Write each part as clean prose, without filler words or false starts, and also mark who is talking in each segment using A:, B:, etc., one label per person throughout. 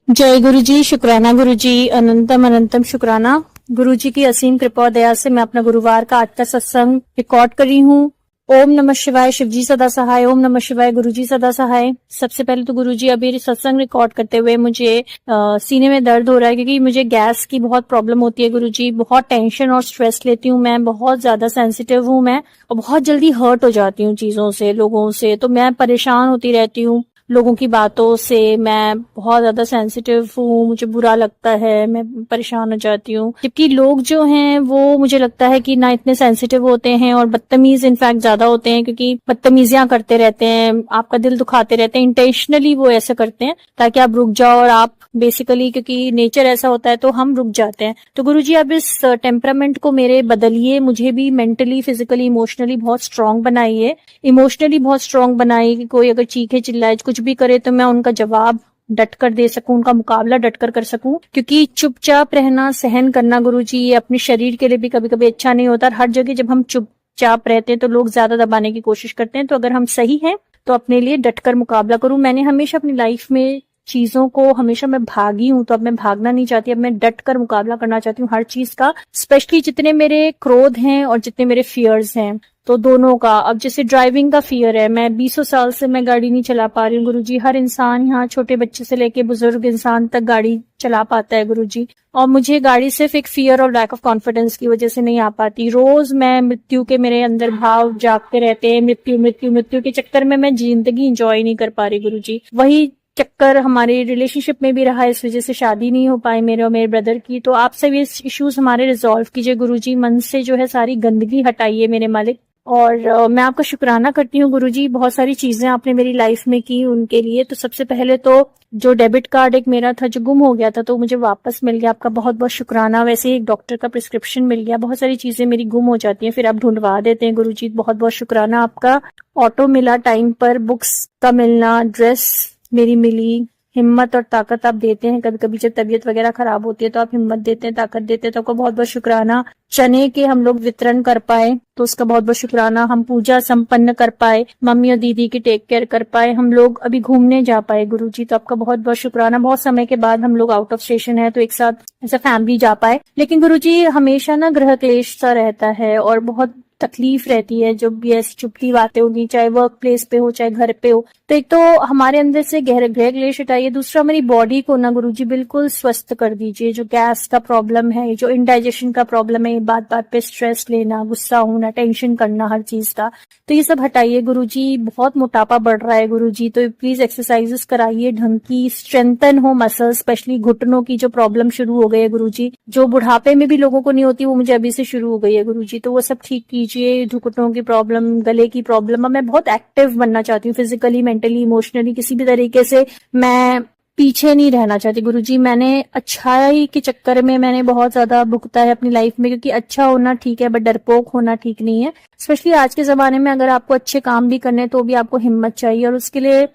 A: जय गुरु जी, शुक्राना गुरु जी, अनंतम अनंतम शुक्राना। गुरु जी की असीम कृपा और दया से मैं अपना गुरुवार का आज का सत्संग रिकॉर्ड कर रही हूँ। ओम नमः शिवाय, शिव जी सदा सहाय। ओम नमः शिवाय, गुरु जी सदा सहाय। सबसे पहले तो गुरु जी, अभी सत्संग रिकॉर्ड करते हुए मुझे सीने में दर्द हो रहा है क्योंकि मुझे गैस की बहुत प्रॉब्लम होती है गुरु जी। बहुत टेंशन और स्ट्रेस लेती हूँ मैं, बहुत ज्यादा सेंसिटिव हूँ मैं और बहुत जल्दी हर्ट हो जाती हूँ चीजों से, लोगों से। तो मैं परेशान होती रहती हूँ लोगों की बातों से। मैं बहुत ज्यादा सेंसिटिव हूँ, मुझे बुरा लगता है, मैं परेशान हो जाती हूँ। जबकि लोग जो हैं वो मुझे लगता है कि ना इतने सेंसिटिव होते हैं और बदतमीज इनफैक्ट ज्यादा होते हैं, क्योंकि बदतमीजियां करते रहते हैं, आपका दिल दुखाते रहते हैं। इंटेंशनली वो ऐसा करते हैं ताकि आप रुक जाओ, और आप बेसिकली, क्योंकि नेचर ऐसा होता है तो हम रुक जाते हैं। तो गुरुजी आप इस टेम्परामेंट को मेरे बदलिए, मुझे भी मेंटली, फिजिकली, इमोशनली बहुत स्ट्रांग बनाइए। इमोशनली बहुत स्ट्रांग बनाइए कि कोई अगर चीखे चिल्लाए कुछ भी करे तो मैं उनका जवाब डट कर दे सकूं, उनका मुकाबला डट कर सकूं। क्योंकि चुपचाप रहना, सहन करना गुरुजी, ये अपने शरीर के लिए भी कभी कभी अच्छा नहीं होता। हर जगह जब हम चुपचाप रहते हैं तो लोग ज्यादा दबाने की कोशिश करते हैं। तो अगर हम सही हैं तो अपने लिए डट कर मुकाबला करूं। मैंने हमेशा अपनी लाइफ में चीजों को, हमेशा मैं भागी हूं, तो अब मैं भागना नहीं चाहती, अब मैं डट कर मुकाबला करना चाहती हूँ हर चीज का। स्पेशली जितने मेरे क्रोध हैं और जितने मेरे फियर्स हैं, तो दोनों का। अब जैसे ड्राइविंग का फियर है, मैं 20 साल से मैं गाड़ी नहीं चला पा रही हूँ गुरुजी। हर इंसान यहाँ, छोटे बच्चे से लेके बुजुर्ग इंसान तक गाड़ी चला पाता है गुरुजी, और मुझे गाड़ी सिर्फ एक फियर और लैक ऑफ कॉन्फिडेंस की वजह से नहीं आ पाती। रोज मैं, मृत्यु के मेरे अंदर भाव जागते रहते हैं, मृत्यु मृत्यु मृत्यु के चक्कर में मैं जिंदगी इंजॉय नहीं कर पा रही गुरुजी। वही चक्कर हमारे रिलेशनशिप में भी रहा, इस वजह से शादी नहीं हो पाई मेरे और मेरे ब्रदर की। तो आप सब ये इश्यूज हमारे रिजॉल्व कीजिए गुरुजी, मन से जो है सारी गंदगी हटाइए मेरे मालिक। और मैं आपका शुक्राना करती हूँ गुरुजी, बहुत सारी चीजें आपने मेरी लाइफ में की, उनके लिए। तो सबसे पहले तो जो डेबिट कार्ड एक मेरा था जो गुम हो गया था, तो मुझे वापस मिल गया, आपका बहुत बहुत शुक्राना। वैसे एक डॉक्टर का प्रिस्क्रिप्शन मिल गया। बहुत सारी चीजें मेरी गुम हो जाती हैं, फिर आप ढूंढवा देते हैं गुरुजी, बहुत बहुत शुक्राना आपका। ऑटो मिला टाइम पर, बुक्स का मिलना, ड्रेस मेरी मिली, हिम्मत और ताकत आप देते हैं। कभी कभी जब तबीयत वगैरह खराब होती है तो आप हिम्मत देते हैं, ताकत देते हैं, तो आपका बहुत बहुत शुक्राना। चने के हम लोग वितरण कर पाए तो उसका बहुत बहुत शुक्राना। हम पूजा संपन्न कर पाए, मम्मी और दीदी की टेक केयर कर पाए, हम लोग अभी घूमने जा पाए गुरुजी, तो आपका बहुत बहुत शुक्राना। बहुत समय के बाद हम लोग आउट ऑफ स्टेशन है तो एक साथ ऐसा फैमिली जा पाए। लेकिन गुरुजी हमेशा ना ग्रह क्लेश सा रहता है और बहुत तकलीफ रहती है जब भी ऐसी चुपती बातें होगी, चाहे वर्क प्लेस पे हो चाहे घर पे हो। तो एक तो हमारे अंदर से गृह क्लेश हटाइए, दूसरा हमारी बॉडी को ना गुरुजी बिल्कुल स्वस्थ कर दीजिए। जो गैस का प्रॉब्लम है, जो इंडाइजेशन का प्रॉब्लम है, बात बात पे स्ट्रेस लेना, गुस्सा होना, टेंशन करना हर चीज का, तो ये सब हटाइए गुरुजी। बहुत मोटापा बढ़ रहा है गुरुजी, तो प्लीज एक्सरसाइजेस कराइए ढंग की, स्ट्रेंथन हो मसल, स्पेशली घुटनों की जो प्रॉब्लम शुरू हो गई है गुरुजी, जो बुढ़ापे में भी लोगों को नहीं होती, वो मुझे अभी से शुरू हो गई है गुरुजी, तो वो सब ठीक कीजिए। घुटनों की प्रॉब्लम, गले की प्रॉब्लम। अब मैं बहुत एक्टिव बनना चाहती हूँ, फिजिकली, मेंटली, इमोशनली, किसी भी तरीके से मैं पीछे नहीं रहना चाहती गुरुजी। मैंने अच्छाई के चक्कर में मैंने बहुत ज्यादा भुगता है अपनी लाइफ में, क्योंकि अच्छा होना ठीक है बट डरपोक होना ठीक नहीं है। स्पेशली आज के जमाने में अगर आपको अच्छे काम भी करने तो भी आपको हिम्मत चाहिए, और उसके लिए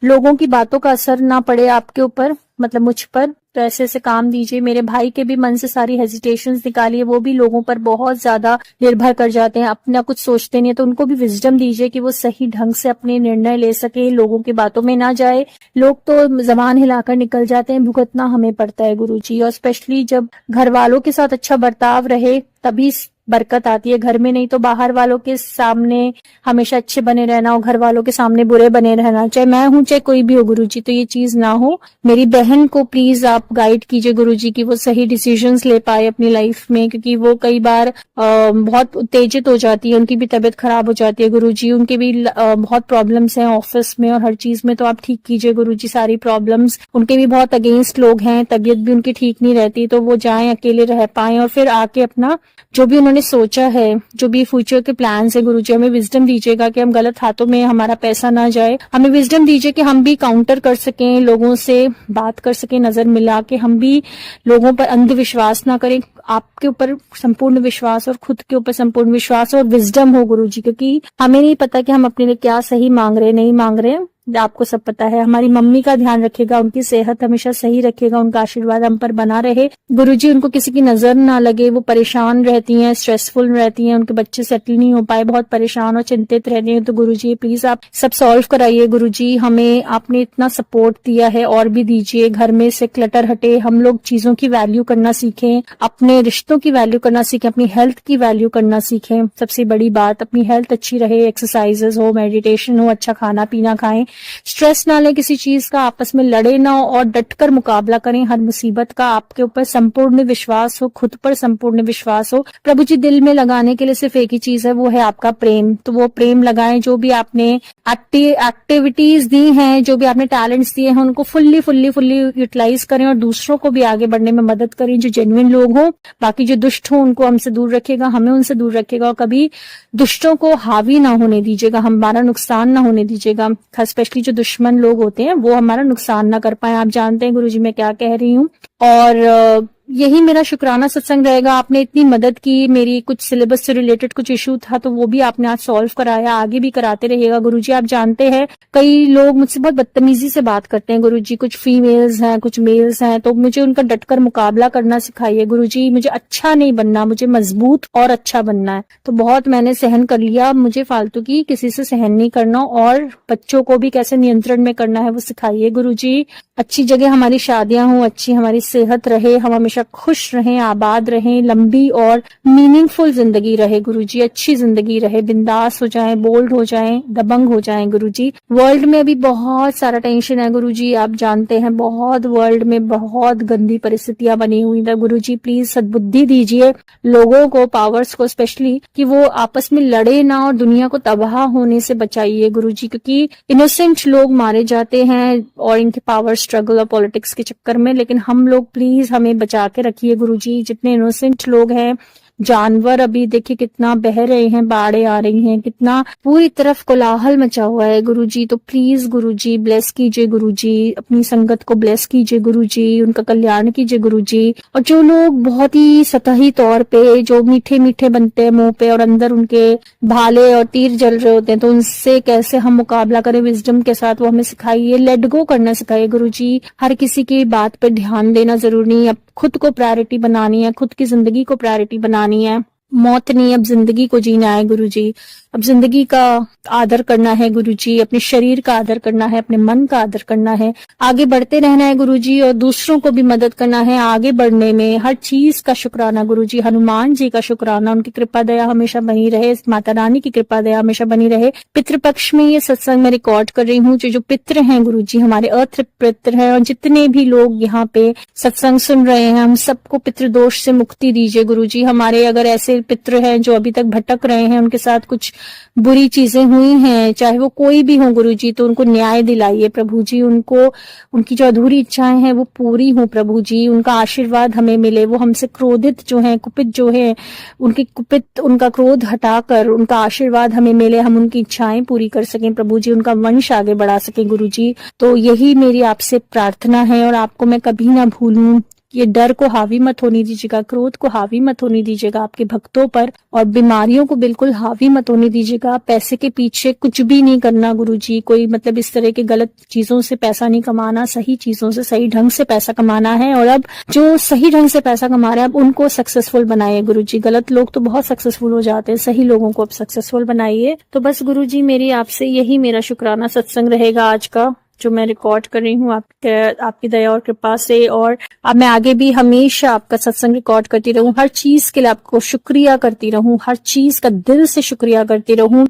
A: लोगों की बातों का असर ना पड़े आपके ऊपर, मतलब मुझ पर। तो ऐसे ऐसे काम दीजिए। मेरे भाई के भी मन से सारी हेजिटेशंस निकालिए, वो भी लोगों पर बहुत ज्यादा निर्भर कर जाते हैं, अपना कुछ सोचते नहीं है, तो उनको भी विजडम दीजिए कि वो सही ढंग से अपने निर्णय ले सके, लोगों की बातों में ना जाए। लोग तो जबान हिलाकर निकल जाते हैं, भुगतना हमें पड़ता है गुरुजी। और स्पेशली जब घर वालों के साथ अच्छा बर्ताव रहे तभी बरकत आती है घर में, नहीं तो बाहर वालों के सामने हमेशा अच्छे बने रहना और घर वालों के सामने बुरे बने रहना, चाहे मैं हूं चाहे कोई भी हो गुरुजी, तो ये चीज ना हो। मेरी बहन को प्लीज आप गाइड कीजिए गुरुजी कि वो सही डिसीजंस ले पाए अपनी लाइफ में, क्योंकि वो कई बार बहुत उत्तेजित हो जाती है, उनकी भी तबीयत खराब हो जाती है गुरुजी, उनके भी बहुत प्रॉब्लम्स हैं ऑफिस में और हर चीज में, तो आप ठीक कीजिए गुरुजी सारी प्रॉब्लम्स। उनके भी बहुत अगेंस्ट लोग हैं, तबीयत भी उनकी ठीक नहीं रहती, तो वो जाएं, अकेले रह पाएं और फिर आके अपना जो भी उन्होंने सोचा है, जो भी फ्यूचर के प्लान्स है गुरुजी, हमें विजडम दीजिएगा कि हम गलत हाथों में हमारा पैसा ना जाए। हमें विजडम दीजिए कि हम भी काउंटर कर सकें, लोगों से बात कर सकें, नजर मिला के हम भी लोगों पर अंधविश्वास ना करें। आपके ऊपर संपूर्ण विश्वास और खुद के ऊपर संपूर्ण विश्वास और विजडम हो गुरुजी, क्योंकि हमें नहीं पता कि हम अपने लिए क्या सही मांग रहे नहीं मांग रहे। आपको सब पता है। हमारी मम्मी का ध्यान रखेगा, उनकी सेहत हमेशा सही रखेगा, उनका आशीर्वाद हम पर बना रहे। गुरुजी उनको किसी की नजर ना लगे, वो परेशान रहती हैं, स्ट्रेसफुल रहती हैं, उनके बच्चे सेटल नहीं हो पाए, बहुत परेशान और चिंतित रहती हैं। तो गुरुजी प्लीज आप सब सॉल्व कराइए। गुरुजी हमें आपने इतना सपोर्ट दिया है और भी दीजिए, घर में से क्लटर हटे, हम लोग चीजों की वैल्यू करना सीखें, अपने रिश्तों की वैल्यू करना सीखें, अपनी हेल्थ की वैल्यू करना सीखें। सबसे बड़ी बात अपनी हेल्थ अच्छी रहे, एक्सरसाइजेस हो, मेडिटेशन हो, अच्छा खाना पीना खाएं, स्ट्रेस ना लें किसी चीज का, आपस में लड़े ना हो और डटकर मुकाबला करें हर मुसीबत का। आपके ऊपर संपूर्ण विश्वास हो, खुद पर संपूर्ण विश्वास हो। प्रभु जी दिल में लगाने के लिए सिर्फ एक ही चीज है, वो है आपका प्रेम। तो वो प्रेम लगाएं, जो भी आपने एक्टिविटीज दी हैं, जो भी आपने टैलेंट्स दिए हैं, उनको फुल्ली यूटिलाइज करें और दूसरों को भी आगे बढ़ने में मदद करें जो जेन्युइन लोग हों। बाकी जो दुष्ट हो उनको हमसे दूर रखेगा, हमें उनसे दूर रखेगा और कभी दुष्टों को हावी ना होने दीजिएगा, हमारा नुकसान ना होने दीजिएगा। खास स्पेशली जो दुश्मन लोग होते हैं वो हमारा नुकसान ना कर पाए। आप जानते हैं गुरुजी मैं क्या कह रही हूँ। और यही मेरा शुक्राना सत्संग रहेगा। आपने इतनी मदद की, मेरी कुछ सिलेबस से रिलेटेड कुछ इशू था तो वो भी आपने आज सॉल्व कराया, आगे भी कराते रहिएगा गुरुजी। आप जानते हैं कई लोग मुझसे बहुत बदतमीजी से बात करते हैं गुरुजी, कुछ फीमेल्स हैं कुछ मेल्स हैं, तो मुझे उनका डटकर मुकाबला करना सिखाइए गुरुजी। मुझे अच्छा नहीं बनना, मुझे मजबूत और अच्छा बनना है। तो बहुत मैंने सहन कर लिया, मुझे फालतू की किसी से सहन नहीं करना और बच्चों को भी कैसे नियंत्रण में करना है वो सिखाइए गुरुजी। अच्छी जगह हमारी शादियां हों, अच्छी हमारी सेहत रहे, हम हमेशा खुश रहें, आबाद रहें, लंबी और मीनिंगफुल जिंदगी रहे गुरुजी, अच्छी जिंदगी रहे, बिंदास हो जाएं, बोल्ड हो जाएं, दबंग हो जाएं गुरुजी। वर्ल्ड में अभी बहुत सारा टेंशन है गुरुजी, आप जानते हैं बहुत वर्ल्ड में बहुत गंदी परिस्थितियां बनी हुई है गुरुजी। प्लीज सद्बुद्धि दीजिए लोगों को, पावर्स को स्पेशली, कि वो आपस में लड़े ना और दुनिया को तबाह होने से बचाइए गुरुजी, क्योंकि इनोसेंट लोग मारे जाते हैं और इनके पावर स्ट्रगल और पॉलिटिक्स के चक्कर में। लेकिन हम लोग प्लीज हमें बचा के रखिए गुरुजी। जितने इनोसेंट लोग हैं, जानवर अभी देखिए कितना बह रहे हैं, बाढ़ें आ रही हैं, कितना पूरी तरफ कोलाहल मचा हुआ है गुरुजी। तो प्लीज गुरुजी ब्लेस कीजिए गुरुजी, अपनी संगत को ब्लेस कीजिए गुरुजी, उनका कल्याण कीजिए गुरुजी। और जो लोग बहुत ही सतही तौर पे जो मीठे मीठे बनते हैं मुंह पे और अंदर उनके भाले और तीर जल रहे होते हैं, तो उनसे कैसे हम मुकाबला करें विजडम के साथ, वो हमें सिखाइए। लेट गो करना सिखाइए गुरुजी। हर किसी की बात पे ध्यान देना जरूरी नहीं, अब खुद को प्रायोरिटी बनानी है, खुद की जिंदगी को प्रायोरिटी बनानी है। मौत नहीं, अब जिंदगी को जीना है गुरुजी। अब जिंदगी का आदर करना है गुरुजी, अपने शरीर का आदर करना है, अपने मन का आदर करना है, आगे बढ़ते रहना है गुरुजी और दूसरों को भी मदद करना है आगे बढ़ने में। हर चीज का शुक्राना गुरुजी, हनुमान जी का शुक्राना, उनकी कृपा दया हमेशा बनी रहे, माता रानी की कृपा दया हमेशा बनी रहे। पितृपक्ष में ये सत्संग मैं रिकॉर्ड कर रही हूँ। जो पितृ हैं गुरुजी, हमारे अर्थ पितृ हैं, और जितने भी लोग यहाँ पे सत्संग सुन रहे हैं, हम सबको पितृदोष से मुक्ति दीजिए गुरुजी। हमारे अगर ऐसे पितृ हैं जो अभी तक भटक रहे हैं, उनके साथ कुछ बुरी चीजें हुई हैं, चाहे वो कोई भी हो गुरुजी, तो उनको न्याय दिलाइए प्रभु जी। उनको उनकी जो अधूरी इच्छाएं हैं वो पूरी हो प्रभु जी, उनका आशीर्वाद हमें मिले। वो हमसे क्रोधित जो है, कुपित जो है, उनका क्रोध हटाकर उनका आशीर्वाद हमें मिले, हम उनकी इच्छाएं पूरी कर सकें प्रभु जी, उनका वंश आगे बढ़ा सकें गुरु जी। तो यही मेरी आपसे प्रार्थना है और आपको मैं कभी ना भूलूं। ये डर को हावी मत होने दीजिएगा, क्रोध को हावी मत होने दीजिएगा आपके भक्तों पर, और बीमारियों को बिल्कुल हावी मत होने दीजिएगा। पैसे के पीछे कुछ भी नहीं करना गुरुजी, कोई मतलब इस तरह के गलत चीजों से पैसा नहीं कमाना, सही चीजों से सही ढंग से पैसा कमाना है। और अब जो सही ढंग से पैसा कमा रहे हैं अब उनको सक्सेसफुल बनाइए गुरुजी। गलत लोग तो बहुत सक्सेसफुल हो जाते हैं, सही लोगों को अब सक्सेसफुल बनाइए। तो बस गुरुजी मेरी आपसे यही मेरा शुक्राना सत्संग रहेगा आज का, जो मैं रिकॉर्ड कर रही हूँ आपकी दया और कृपा से। और अब मैं आगे भी हमेशा आपका सत्संग रिकॉर्ड करती रहूं, हर चीज के लिए आपको शुक्रिया करती रहूं, हर चीज का दिल से शुक्रिया करती रहूं।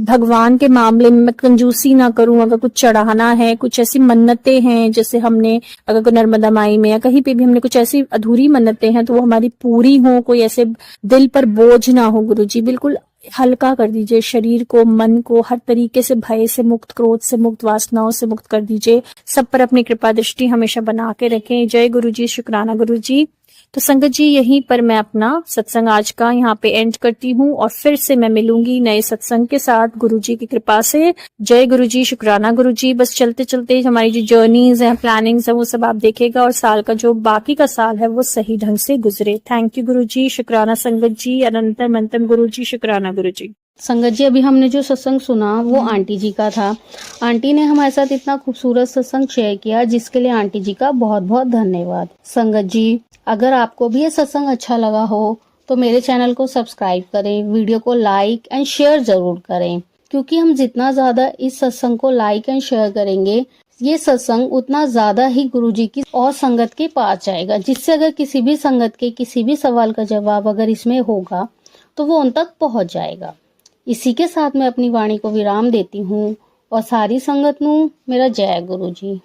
A: भगवान के मामले में मैं कंजूसी ना करूं। अगर कुछ चढ़ाना है, कुछ ऐसी मन्नतें हैं जैसे हमने अगर कोई नर्मदा माई में या कहीं पे भी हमने कुछ ऐसी अधूरी मन्नतें हैं तो वो हमारी पूरी हो, कोई ऐसे दिल पर बोझ ना हो गुरुजी। बिल्कुल हल्का कर दीजिए शरीर को, मन को, हर तरीके से भय से मुक्त, क्रोध से मुक्त, वासनाओं से मुक्त कर दीजिए। सब पर अपनी कृपा दृष्टि हमेशा बना के रखें। जय गुरुजी, शुक्राना गुरुजी। तो संगत जी यहीं पर मैं अपना सत्संग आज का यहाँ पे एंड करती हूँ और फिर से मैं मिलूंगी नए सत्संग के साथ गुरुजी की कृपा से। जय गुरुजी, शुक्राना गुरुजी। बस चलते चलते हमारी जो जर्नीज हैं, प्लानिंग्स हैं, वो सब आप देखेगा और साल का जो बाकी का साल है वो सही ढंग से गुजरे। थैंक यू गुरुजी, शुक्राना संगत जी। अनंतम अंतम गुरुजी, शुक्राना गुरुजी।
B: संगत जी, अभी हमने जो सत्संग सुना वो आंटी जी का था। आंटी ने हमारे साथ इतना खूबसूरत सत्संग शेयर किया, जिसके लिए आंटी जी का बहुत बहुत धन्यवाद। संगत जी, अगर आपको भी ये सत्संग अच्छा लगा हो तो मेरे चैनल को सब्सक्राइब करें, वीडियो को लाइक एंड शेयर जरूर करें, क्योंकि हम जितना ज्यादा इस सत्संग को लाइक एंड शेयर करेंगे, ये सत्संग उतना ज्यादा ही गुरुजी की और संगत के पास जाएगा, जिससे अगर किसी भी संगत के किसी भी सवाल का जवाब अगर इसमें होगा तो वो उन तक पहुंच जाएगा। इसी के साथ मैं अपनी वाणी को विराम देती हूँ और सारी संगत नू मेरा जय गुरु जी।